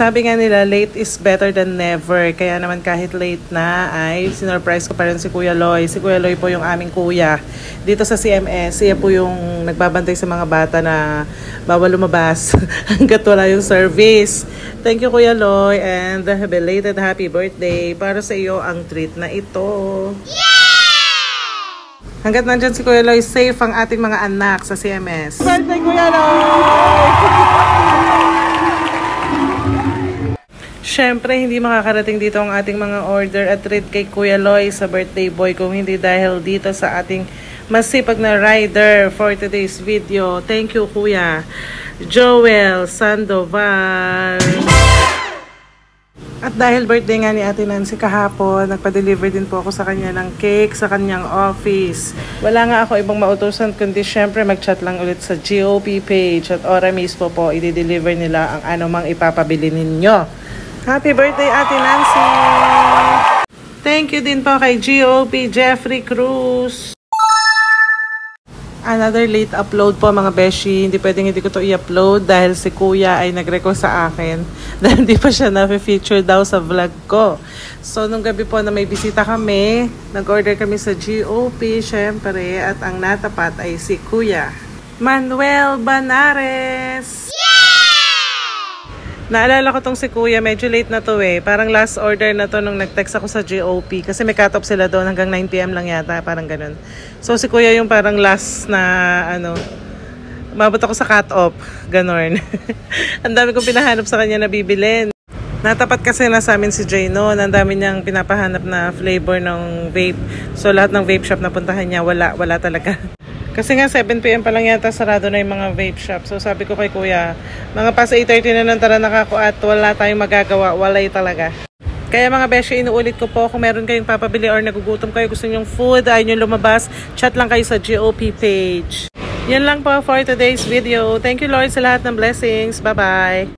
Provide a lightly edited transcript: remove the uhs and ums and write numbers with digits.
Sabi nga nila, late is better than never. Kaya naman kahit late na ay sinurprise ko pa rin si Kuya Loy. Si Kuya Loy po yung aming kuya dito sa CMS. Siya po yung nagbabantay sa mga bata na bawal lumabas hanggat wala yung service. Thank you Kuya Loy, and belated happy birthday. Para sa iyo ang treat na ito. Hanggat nandyan si Kuya Loy, safe ang ating mga anak sa CMS. Birthday Kuya Loy! Siyempre, hindi makakarating dito ang ating mga order at treat kay Kuya Loy sa birthday boy kung hindi dahil dito sa ating masipag na rider for today's video. Thank you, Kuya Joel Sandoval. At dahil birthday nga ni Ate Nancy kahapon, nagpa-deliver din po ako sa kanya ng cake sa kanyang office. Wala nga ako ibang mautusan kundi syempre mag-chat lang ulit sa GOP page at ora mismo po i-deliver nila ang anumang ipapabili ninyo. Happy birthday, Ate Nancy! Thank you din po kay GOP Jeffrey Cruz. Another late upload po mga beshi. Hindi pwedeng hindi ko to i-upload dahil si Kuya ay nag-request sa akin dahil hindi pa siya na-feature daw sa vlog ko. So, nung gabi po na may bisita kami, nag-order kami sa GOP, syempre, at ang natapat ay si Kuya Manuel Banares. Naalala ko tong si Kuya, medyo late na to eh. Parang last order na to nung nag-text ako sa GOP. Kasi may cut-off sila doon hanggang 9 PM lang yata, parang ganun. So si Kuya yung parang last na mabot ako sa cut-off. Ganun. Ang dami kong pinahanap sa kanya na bibilin. Natapat kasi na sa amin si Jay noon. Ang dami niyang pinapahanap na flavor ng vape. So lahat ng vape shop na puntahan niya, wala talaga. Kasi nga 7 PM pa lang yata sarado na yung mga vape shop. So sabi ko kay Kuya, mga past 8:30 na nang tara nakako at wala tayong magagawa, walay talaga. Kaya mga beshi, inuulit ko po, kung meron kayong papabili or nagugutom kayo, gusto nyong food, ayaw nyo lumabas, chat lang kayo sa GOP page. Yan lang po for today's video. Thank you Lord sa lahat ng blessings. Bye-bye!